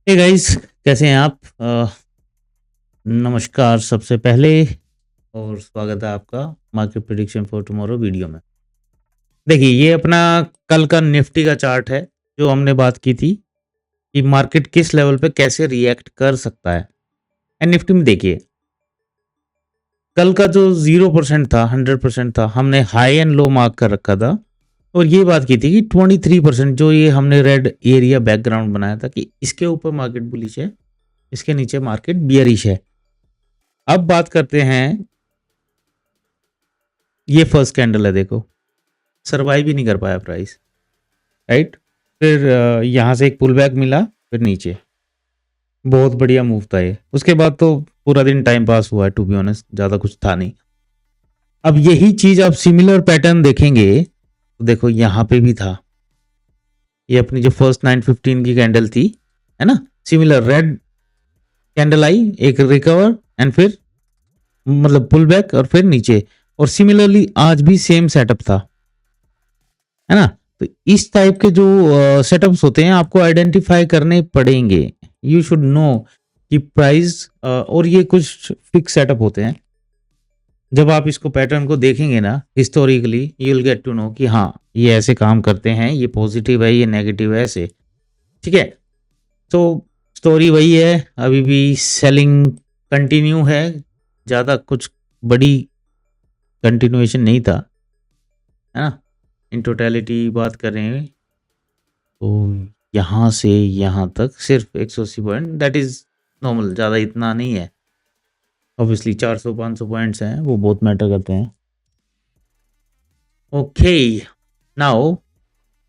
Hey guys, कैसे हैं आप? नमस्कार सबसे पहले और स्वागत है आपका market prediction for tomorrow video में। देखिए, ये अपना कल का निफ्टी का चार्ट है जो हमने बात की थी कि मार्केट किस लेवल पे कैसे रिएक्ट कर सकता है। एंड निफ्टी में देखिए, कल का जो 0% था 100% था, हमने हाई एंड लो मार्क कर रखा था और ये बात की थी कि 23% जो ये हमने रेड एरिया बैकग्राउंड बनाया था कि इसके ऊपर मार्केट बुलिश है, इसके नीचे मार्केट बियरिश है। अब बात करते हैं, ये फर्स्ट कैंडल है, देखो सरवाइव ही नहीं कर पाया प्राइस, राइट। फिर यहाँ से एक पुल बैक मिला, फिर नीचे बहुत बढ़िया मूव था ये। उसके बाद तो पूरा दिन टाइम पास हुआ है, टू बी ऑनेस्ट, ज़्यादा कुछ था नहीं। अब यही चीज़ आप सिमिलर पैटर्न देखेंगे तो देखो यहाँ पे भी था, ये अपनी जो फर्स्ट 915 की कैंडल थी, है ना, सिमिलर रेड कैंडल आई, एक रिकवर एंड फिर मतलब पुल बैक और फिर नीचे। और सिमिलरली आज भी सेम सेटअप था, है ना। तो इस टाइप के जो सेटअप्स होते हैं आपको आइडेंटिफाई करने पड़ेंगे। यू शुड नो कि प्राइस और ये कुछ फिक्स सेटअप होते हैं। जब आप इसको पैटर्न को देखेंगे ना historically, you will get to know कि हाँ ये ऐसे काम करते हैं, ये पॉजिटिव है, ये नेगेटिव है, ऐसे। ठीक है, तो स्टोरी वही है, अभी भी सेलिंग कंटिन्यू है, ज़्यादा कुछ बड़ी कंटिन्यूएशन नहीं था, है ना। इन टोटलिटी बात कर रहे हैं तो यहाँ से यहाँ तक सिर्फ 180 पॉइंट, दैट इज नॉर्मल, ज़्यादा इतना नहीं है। ऑब्वियसली 400-500 पॉइंट्स हैं, वो बहुत मैटर करते हैं। Okay, now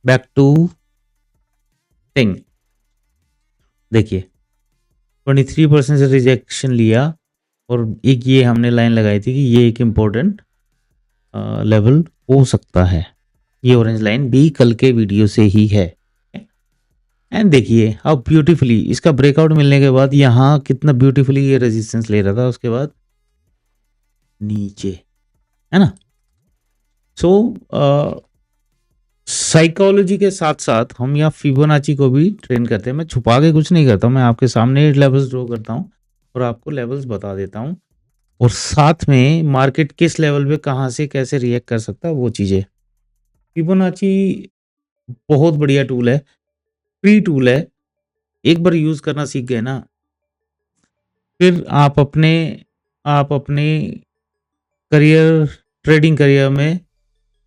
back to thing. देखिए 23% से रिजेक्शन लिया और एक ये हमने लाइन लगाई थी कि ये एक इम्पोर्टेंट लेवल हो सकता है। ये ऑरेंज लाइन भी कल के वीडियो से ही है। एंड देखिए अब ब्यूटीफुली इसका ब्रेकआउट मिलने के बाद यहाँ कितना ब्यूटीफुली ये रेजिस्टेंस ले रहा था, उसके बाद नीचे, है ना। सो साइकोलॉजी के साथ साथ हम यहाँ फिबोनाची को भी ट्रेन करते हैं। मैं छुपा के कुछ नहीं करता हूँ, मैं आपके सामने लेवल्स ड्रॉ करता हूँ और आपको लेवल्स बता देता हूँ, और साथ में मार्केट किस लेवल पे कहाँ से कैसे रिएक्ट कर सकता है वो चीज़ें। फिबोनाची बहुत बढ़िया टूल है, फ्री टूल है, एक बार यूज़ करना सीख गए ना, फिर आप अपने करियर, ट्रेडिंग करियर में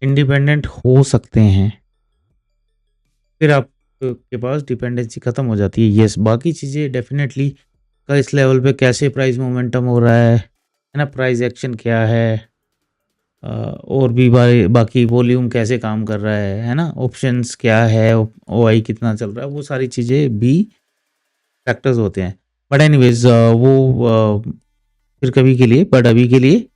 इंडिपेंडेंट हो सकते हैं। फिर आप के पास डिपेंडेंसी खत्म हो जाती है। यस, बाकी चीज़ें डेफिनेटली का इस लेवल पे कैसे प्राइस मोमेंटम हो रहा है ना, प्राइस एक्शन क्या है, और भी बाकी वॉल्यूम कैसे काम कर रहा है ना, ऑप्शंस क्या है, ओआई कितना चल रहा है, वो सारी चीज़ें भी फैक्टर्स होते हैं। बट एनीवेज वो फिर कभी के लिए, बट अभी के लिए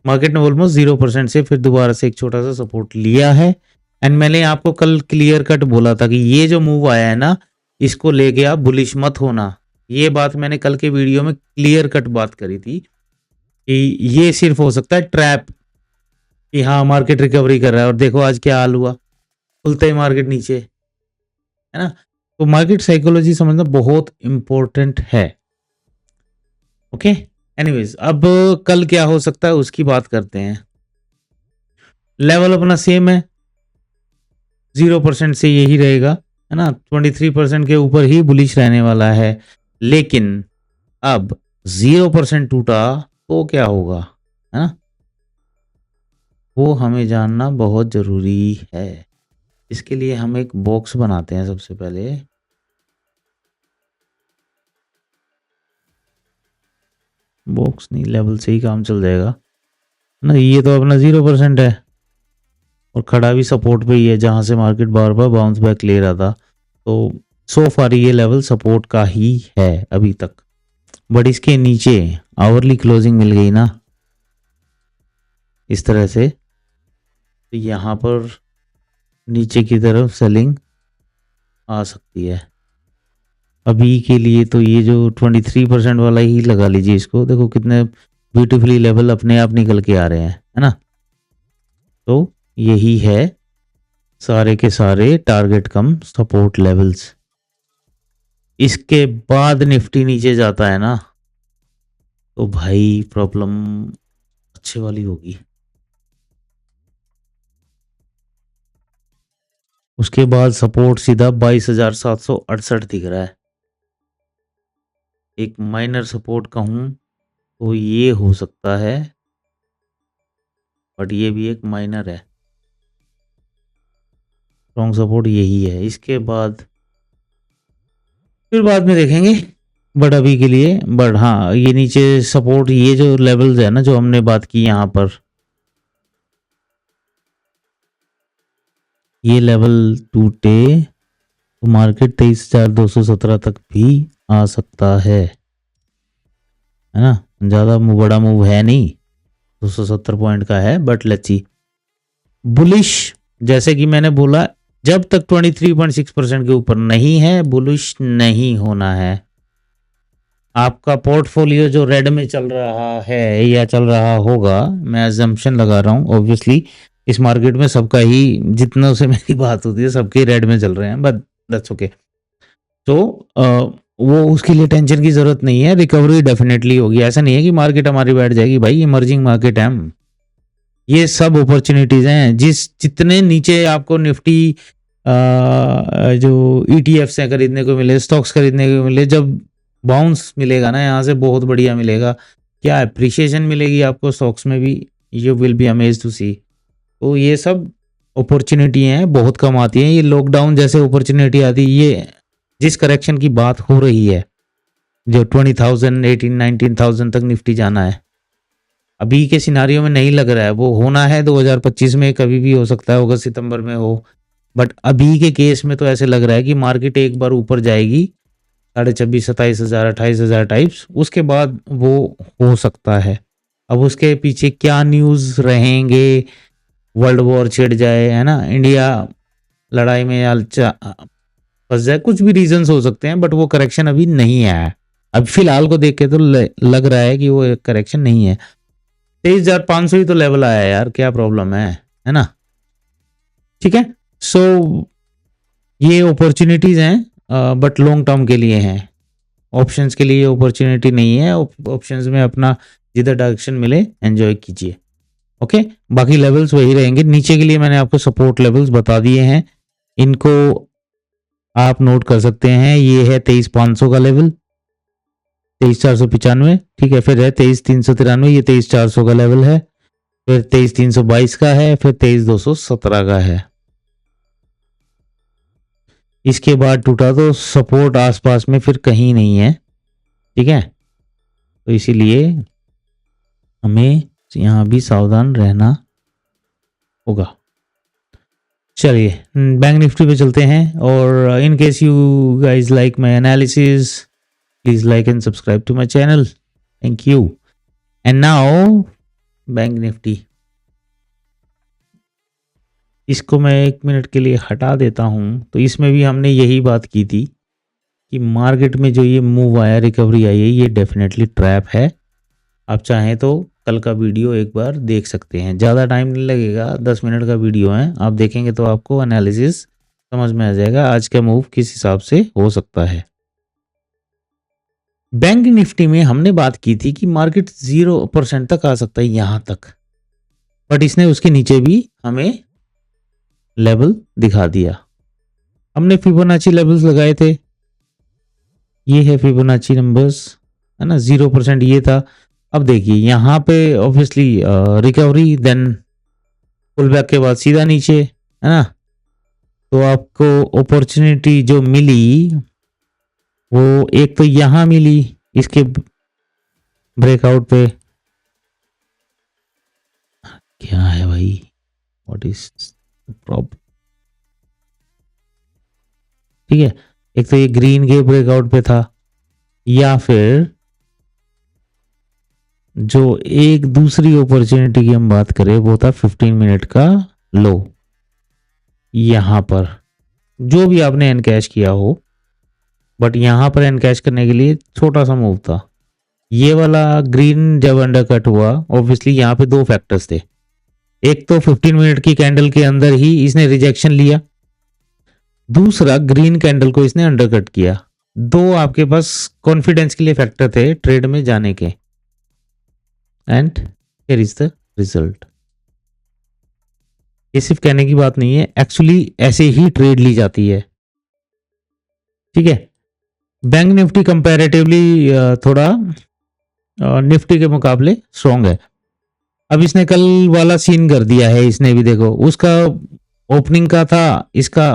मार्केट ने ऑलमोस्ट 0% से फिर दोबारा से एक छोटा सा सपोर्ट लिया है। एंड मैंने आपको कल क्लियर कट बोला था कि ये जो मूव आया है ना, इसको लेके आप बुलिश मत होना। ये बात मैंने कल के वीडियो में क्लियर कट बात करी थी कि ये सिर्फ हो सकता है ट्रैप, कि हाँ मार्केट रिकवरी कर रहा है और देखो आज क्या हाल हुआ, खुलते ही मार्केट नीचे, है ना। तो मार्केट साइकोलॉजी समझना बहुत इंपॉर्टेंट है। ओके, एनीवेज अब कल क्या हो सकता है उसकी बात करते हैं। लेवल अपना सेम है, 0% से यही रहेगा, है ना। 23% के ऊपर ही बुलिश रहने वाला है। लेकिन अब 0% टूटा तो क्या होगा, है ना, वो हमें जानना बहुत जरूरी है। इसके लिए हम एक बॉक्स बनाते हैं सबसे पहले। बॉक्स नहीं, लेवल से ही काम चल जाएगा ना। ये तो अपना 0% है और खड़ा भी सपोर्ट पे ही है, जहां से मार्केट बार बार बाउंस बैक ले रहा था। तो सो फार ये लेवल सपोर्ट का ही है अभी तक। बट इसके नीचे आवरली क्लोजिंग मिल गई ना इस तरह से, तो यहाँ पर नीचे की तरफ सेलिंग आ सकती है। अभी के लिए तो ये जो 23% वाला ही लगा लीजिए इसको, देखो कितने ब्यूटीफुली लेवल अपने आप निकल के आ रहे हैं, है ना। तो यही है सारे के सारे टारगेट कम सपोर्ट लेवल्स। इसके बाद निफ्टी नीचे जाता है ना, तो भाई प्रॉब्लम अच्छे वाली होगी। उसके बाद सपोर्ट सीधा 22,768 दिख रहा है। एक माइनर सपोर्ट कहूँ तो ये हो सकता है, बट ये भी एक माइनर है। स्ट्रॉन्ग सपोर्ट यही है। इसके बाद फिर बाद में देखेंगे, बट अभी के लिए बट हाँ, ये नीचे सपोर्ट, ये जो लेवल्स है ना जो हमने बात की यहाँ पर, ये लेवल टूटे तो मार्केट 23,217 तक भी आ सकता है ना। ज़्यादा बड़ा मूव है नहीं, 270 पॉइंट का है, बट लेट्स सी। बुलिश, जैसे कि मैंने बोला, जब तक 23.6% के ऊपर नहीं है बुलिश नहीं होना है। आपका पोर्टफोलियो जो रेड में चल रहा है या चल रहा होगा, मैं अजम्पशन लगा रहा हूँ, ऑब्वियसली इस मार्केट में सबका ही, जितनों से मेरी बात होती है सबके रेड में चल रहे हैं, बट दैट्स ओके। तो वो उसके लिए टेंशन की जरूरत नहीं है, रिकवरी डेफिनेटली होगी। ऐसा नहीं है कि मार्केट हमारी बैठ जाएगी, भाई इमर्जिंग मार्केट है हम, ये सब अपॉर्चुनिटीज हैं। जितने नीचे आपको निफ्टी जो ETFs हैं खरीदने को मिले, स्टॉक्स खरीदने को मिले, जब बाउंस मिलेगा ना यहाँ से बहुत बढ़िया मिलेगा, क्या अप्रिशिएशन मिलेगी आपको स्टॉक्स में भी, you will be amazed to see. तो ये सब अपॉर्चुनिटी हैं, बहुत कम आती हैं। ये लॉकडाउन जैसे अपॉर्चुनिटी आती है, ये जिस करेक्शन की बात हो रही है, जो 20,000 18-19,000 तक निफ्टी जाना है, अभी के सिनारियों में नहीं लग रहा है। वो होना है 2025 में, कभी भी हो सकता है, अगस्त सितंबर में हो, बट अभी के केस में तो ऐसे लग रहा है कि मार्केट एक बार ऊपर जाएगी 26,000, 27,000, 28,000 टाइप्स, उसके बाद वो हो सकता है। अब उसके पीछे क्या न्यूज़ रहेंगे, वर्ल्ड वॉर छिड़ जाए, है ना, इंडिया लड़ाई में फंस जाए, कुछ भी रीजंस हो सकते हैं, बट वो करेक्शन अभी नहीं आया है। अब फिलहाल को देख के तो लग रहा है कि वो करेक्शन नहीं है। 23,500 ही तो लेवल आया है यार, क्या प्रॉब्लम है ना। ठीक है, सो ये अपॉर्चुनिटीज हैं, बट लॉन्ग टर्म के लिए हैं। ऑप्शंस के लिए अपॉर्चुनिटी नहीं है। ऑप्शंस में अपना जिधर डायरेक्शन मिले एंजॉय कीजिए। ओके, बाकी लेवल्स वही रहेंगे। नीचे के लिए मैंने आपको सपोर्ट लेवल्स बता दिए हैं, इनको आप नोट कर सकते हैं। ये है 23,500 का लेवल, 23,495, ठीक है। फिर है 23,393, ये 23,400 का लेवल है। फिर 23,322 का है, फिर 23,217 का है। इसके बाद टूटा तो सपोर्ट आसपास में फिर कहीं नहीं है, ठीक है। तो इसीलिए हमें यहाँ भी सावधान रहना होगा। चलिए बैंक निफ्टी पे चलते हैं, और in case you guys like my analysis, please like and subscribe to my channel, thank you. And now bank Nifty, इसको मैं 1 मिनट के लिए हटा देता हूं। तो इसमें भी हमने यही बात की थी कि मार्केट में जो ये मूव आया, रिकवरी आई है, ये डेफिनेटली ट्रैप है। आप चाहें तो कल का वीडियो एक बार देख सकते हैं, ज़्यादा टाइम नहीं लगेगा, 10 मिनट का वीडियो है। आप देखेंगे तो आपको एनालिसिस समझ में आ जाएगा आज का मूव किस हिसाब से हो सकता है। बैंक निफ्टी में हमने बात की थी कि मार्केट 0% तक आ सकता है यहाँ तक, बट इसने उसके नीचे भी हमें लेवल दिखा दिया। हमने फिबोनाची लेवल्स लगाए थे, ये है फिबोनाची नंबर्स, है ना। 0% ये था। अब देखिए यहाँ पे obviously recovery, then pull back के बाद सीधा नीचे, है ना। तो आपको अपॉर्चुनिटी जो मिली वो एक तो यहाँ मिली इसके ब्रेकआउट पे, क्या है भाई, व्हाट इज प्रॉब्लम, ठीक है। एक तो ये ग्रीन के ब्रेकआउट पे था, या फिर जो एक दूसरी अपॉर्चुनिटी की हम बात करें वो था 15 मिनट का लो, यहां पर जो भी आपने एनकैश किया हो, बट यहां पर एनकैश करने के लिए छोटा सा मूव था। ये वाला ग्रीन जब अंडरकट हुआ, ऑब्वियसली यहाँ पे दो फैक्टर्स थे। एक तो 15 मिनट की कैंडल के अंदर ही इसने रिजेक्शन लिया, दूसरा ग्रीन कैंडल को इसने अंडरकट किया। दो आपके पास कॉन्फिडेंस के लिए फैक्टर थे ट्रेड में जाने के, and here is the result. ये सिर्फ कहने की बात नहीं है, एक्चुअली ऐसे ही ट्रेड ली जाती है, ठीक है। बैंक निफ्टी कंपैरेटिवली थोड़ा निफ्टी के मुकाबले स्ट्रॉन्ग है। अब इसने कल वाला सीन कर दिया है, इसने भी देखो, उसका ओपनिंग का था, इसका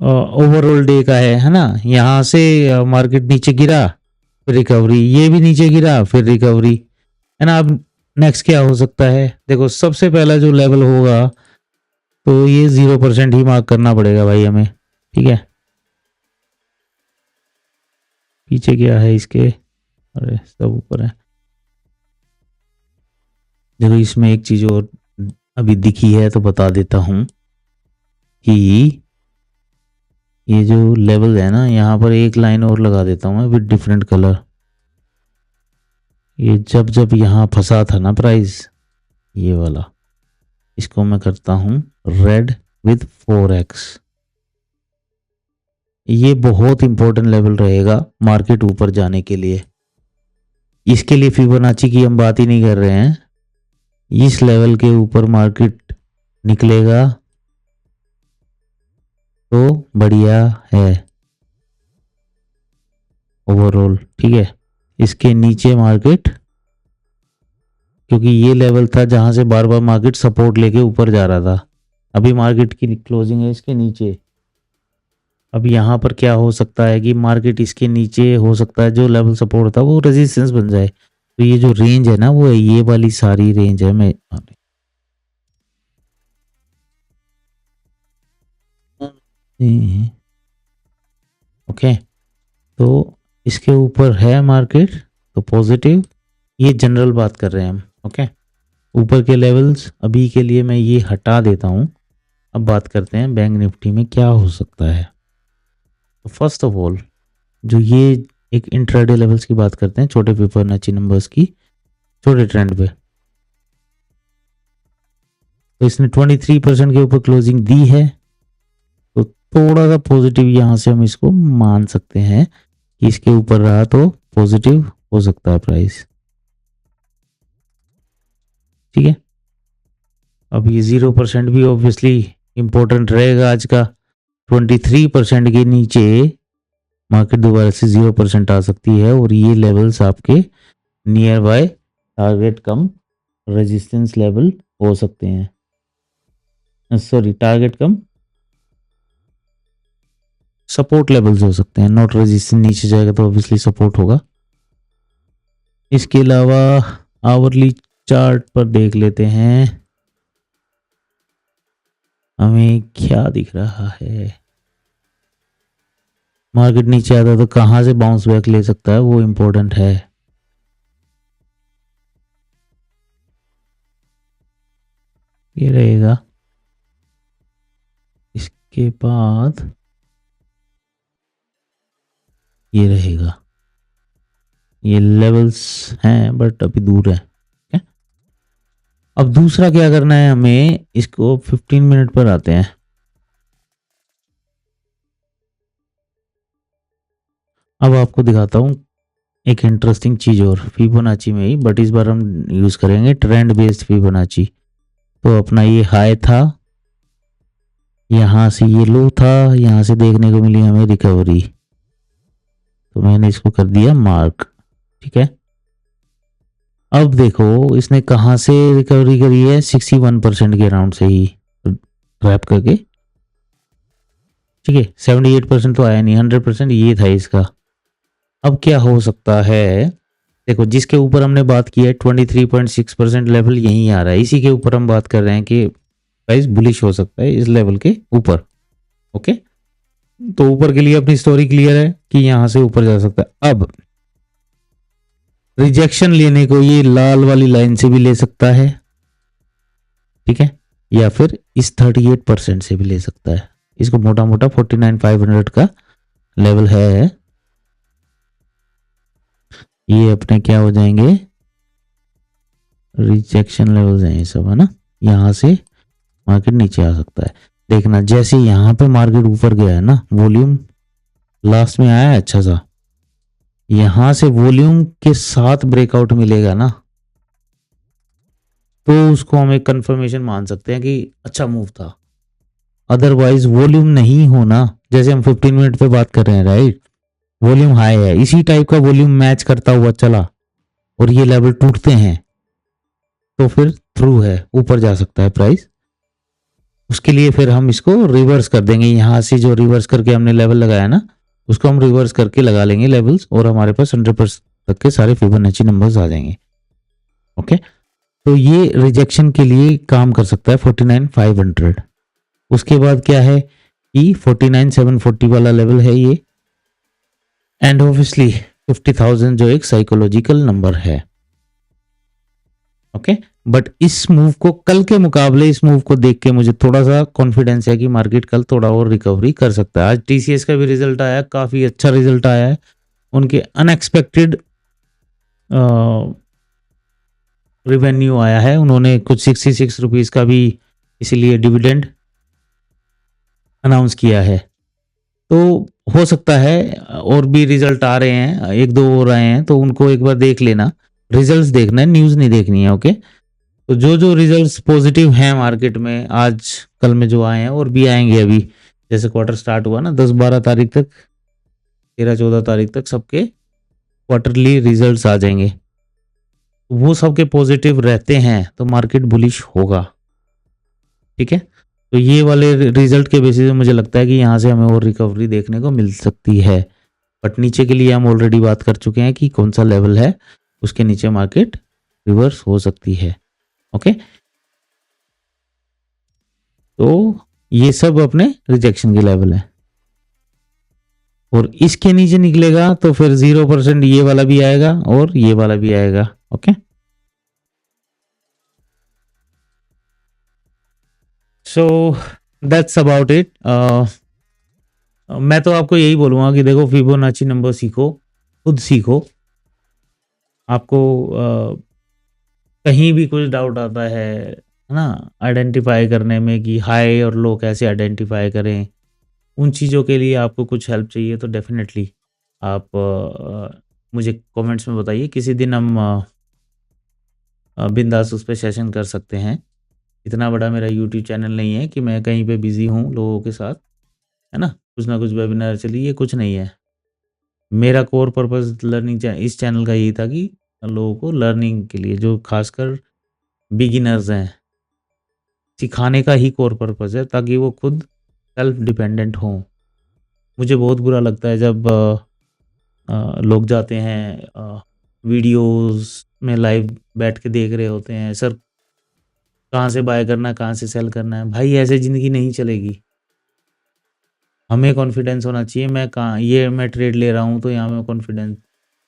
ओवरऑल डे का है ना। यहाँ से मार्केट नीचे गिरा, फिर रिकवरी, ये भी नीचे गिरा, फिर रिकवरी, है ना। अब नेक्स्ट क्या हो सकता है, देखो सबसे पहला जो लेवल होगा तो ये 0% ही मार्क करना पड़ेगा भाई हमें, ठीक है। पीछे क्या है इसके, अरे सब ऊपर है। देखो इसमें एक चीज और अभी दिखी है तो बता देता हूं कि ये जो लेवल है ना, यहाँ पर एक लाइन और लगा देता हूँ मैं विद डिफरेंट कलर। ये जब जब यहाँ फंसा था ना प्राइस, ये वाला, इसको मैं करता हूँ रेड विद 4x। ये बहुत इंपॉर्टेंट लेवल रहेगा मार्केट ऊपर जाने के लिए। इसके लिए फिबोनाची की हम बात ही नहीं कर रहे हैं। इस लेवल के ऊपर मार्केट निकलेगा तो बढ़िया है ओवरऑल, ठीक है। इसके नीचे मार्केट, क्योंकि ये लेवल था जहां से बार बार मार्केट सपोर्ट लेके ऊपर जा रहा था, अभी मार्केट की क्लोजिंग है इसके नीचे। अब यहाँ पर क्या हो सकता है कि मार्केट इसके नीचे हो सकता है जो लेवल सपोर्ट था वो रेजिस्टेंस बन जाए। तो ये जो रेंज है ना, वो ये वाली सारी रेंज है। मैं ओके, तो इसके ऊपर है मार्केट तो पॉजिटिव, ये जनरल बात कर रहे हैं हम, ओके। ऊपर के लेवल्स अभी के लिए मैं ये हटा देता हूं। अब बात करते हैं बैंक निफ्टी में क्या हो सकता है। तो फर्स्ट ऑफ ऑल जो ये एक इंट्राडे लेवल्स की बात करते हैं, छोटे फिबोनाची नंबर्स की, छोटे ट्रेंड पे, तो इसने 23% के ऊपर क्लोजिंग दी है, तो थोड़ा सा पॉजिटिव यहां से हम इसको मान सकते हैं कि इसके ऊपर रहा तो पॉजिटिव हो सकता है प्राइस, ठीक है। अब ये 0% भी ऑब्वियसली इंपॉर्टेंट रहेगा आज का। 23% के नीचे मार्केट दोबारा से 0% आ सकती है, और ये लेवल्स आपके near by target come resistance level हो सकते हैं, सॉरी टारगेट कम सपोर्ट लेवल्स हो सकते हैं, नॉट रेजिस्टेंस। नीचे जाएगा तो ऑब्वियसली सपोर्ट होगा। इसके अलावा आवरली चार्ट पर देख लेते हैं हमें क्या दिख रहा है। मार्केट नीचे आता तो कहां से बाउंस बैक ले सकता है, वो इंपॉर्टेंट है। ये रहेगा, इसके बाद ये रहेगा। ये लेवल्स हैं बट अभी दूर है, okay? अब दूसरा क्या करना है हमें, इसको 15 मिनट पर आते हैं। अब आपको दिखाता हूं एक इंटरेस्टिंग चीज और फिबोनाची में ही, बट इस बार हम यूज करेंगे ट्रेंड बेस्ड फिबोनाची। तो अपना ये हाई था, यहां से ये लो था, यहां से देखने को मिली हमें रिकवरी, तो मैंने इसको कर दिया मार्क, ठीक है। अब देखो इसने कहां से रिकवरी करी है, 61% के अराउंड से ही क्रैप करके, ठीक है। 78% तो आया नहीं, 100% ये था इसका। अब क्या हो सकता है, देखो जिसके ऊपर हमने बात की है 23.6% लेवल यहीं आ रहा है, इसी के ऊपर हम बात कर रहे हैं कि प्राइस बुलिश हो सकता है इस लेवल के ऊपर, ओके। तो ऊपर के लिए अपनी स्टोरी क्लियर है कि यहां से ऊपर जा सकता है। अब रिजेक्शन लेने को ये लाल वाली लाइन से भी ले सकता है, ठीक है, या फिर इस 38% से भी ले सकता है। इसको मोटा मोटा 49,500 का लेवल है, ये अपने क्या हो जाएंगे, रिजेक्शन लेवल्स हैं ये सब, है ना। यहां से मार्केट नीचे आ सकता है। देखना जैसे यहां पे मार्केट ऊपर गया है ना, वॉल्यूम लास्ट में आया है अच्छा सा, यहां से वॉल्यूम के साथ ब्रेकआउट मिलेगा ना, तो उसको हम एक कंफर्मेशन मान सकते हैं कि अच्छा मूव था। अदरवाइज वॉल्यूम नहीं होना, जैसे हम 15 मिनट पे बात कर रहे हैं, राइट, वॉल्यूम हाई है, इसी टाइप का वॉल्यूम मैच करता हुआ चला और ये लेवल टूटते हैं, तो फिर थ्रू है, ऊपर जा सकता है प्राइस। उसके लिए फिर हम इसको रिवर्स कर देंगे, यहाँ से जो रिवर्स करके हमने लेवल लगाया ना, उसको हम रिवर्स करके लगा लेंगे लेवल्स, और हमारे पास 100% तक के सारे फिबोनाची नंबर्स आ जाएंगे। ओके, तो ये रिजेक्शन के लिए काम कर सकता है 49,500। उसके बाद क्या है कि 49,740 वाला लेवल है ये, एंड ऑब्वियसली 50,000 जो एक साइकोलॉजिकल नंबर है। ओके, बट इस मूव को, कल के मुकाबले इस मूव को देख के मुझे थोड़ा सा कॉन्फिडेंस है कि मार्केट कल थोड़ा और रिकवरी कर सकता है। आज टीसीएस का भी रिजल्ट आया, काफी अच्छा रिजल्ट आया है, उनके अनएक्सपेक्टेड रिवेन्यू आया है, उन्होंने कुछ 66 रुपीज का भी इसीलिए डिविडेंड अनाउंस किया है। तो हो सकता है और भी रिजल्ट आ रहे हैं, एक दो और आए हैं, तो उनको एक बार देख लेना, रिजल्ट्स देखना है, न्यूज़ नहीं देखनी है। ओके, तो जो जो रिजल्ट्स पॉजिटिव हैं मार्केट में आज कल में जो आए हैं और भी आएंगे, अभी जैसे क्वार्टर स्टार्ट हुआ ना 10-12 तारीख तक, 13-14 तारीख तक सबके क्वार्टरली रिजल्ट्स आ जाएंगे, वो सबके पॉजिटिव रहते हैं तो मार्केट बुलिश होगा। ठीक है, तो ये वाले रिजल्ट के बेसिस पे मुझे लगता है कि यहाँ से हमें और रिकवरी देखने को मिल सकती है, बट नीचे के लिए हम ऑलरेडी बात कर चुके हैं कि कौन सा लेवल है, उसके नीचे मार्केट रिवर्स हो सकती है। ओके, तो ये सब अपने रिजेक्शन के लेवल है, और इसके नीचे निकलेगा तो फिर 0% ये वाला भी आएगा और ये वाला भी आएगा। Okay, so that's about it. मैं तो आपको यही बोलूंगा कि देखो, फिबोनाची नंबर सीखो, खुद सीखो। आपको कहीं भी कुछ डाउट आता है ना, आइडेंटिफाई करने में कि हाई और लो कैसे आइडेंटिफाई करें, उन चीज़ों के लिए आपको कुछ हेल्प चाहिए तो डेफिनेटली आप मुझे कमेंट्स में बताइए, किसी दिन हम बिंदास उस पर सेशन कर सकते हैं। इतना बड़ा मेरा यूट्यूब चैनल नहीं है कि मैं कहीं पे बिजी हूँ लोगों के साथ, है ना, कुछ ना कुछ वेबिनार चलिए, ये कुछ नहीं है। मेरा कोर पर्पस लर्निंग इस चैनल का यही था कि लोगों को लर्निंग के लिए, जो खासकर बिगिनर्स हैं, सिखाने का ही कोर पर्पस है, ताकि वो खुद सेल्फ डिपेंडेंट हों। मुझे बहुत बुरा लगता है जब लोग जाते हैं वीडियोस में लाइव बैठ के देख रहे होते हैं, सर कहाँ से बाय करना है, कहाँ से सेल करना है। भाई ऐसे ज़िंदगी नहीं चलेगी। हमें कॉन्फिडेंस होना चाहिए, मैं कहाँ ये मैं ट्रेड ले रहा हूँ तो यहाँ मैं कॉन्फिडेंस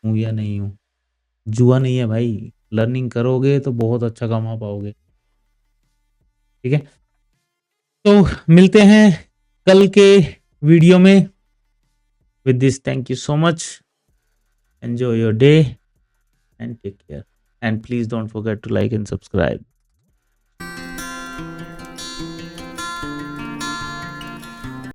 हूँ या नहीं हूँ। जुआ नहीं है भाई, लर्निंग करोगे तो बहुत अच्छा कमा पाओगे। ठीक है, तो मिलते हैं कल के वीडियो में। With this, thank you so much, enjoy your day and take care, and please don't forget to like and subscribe.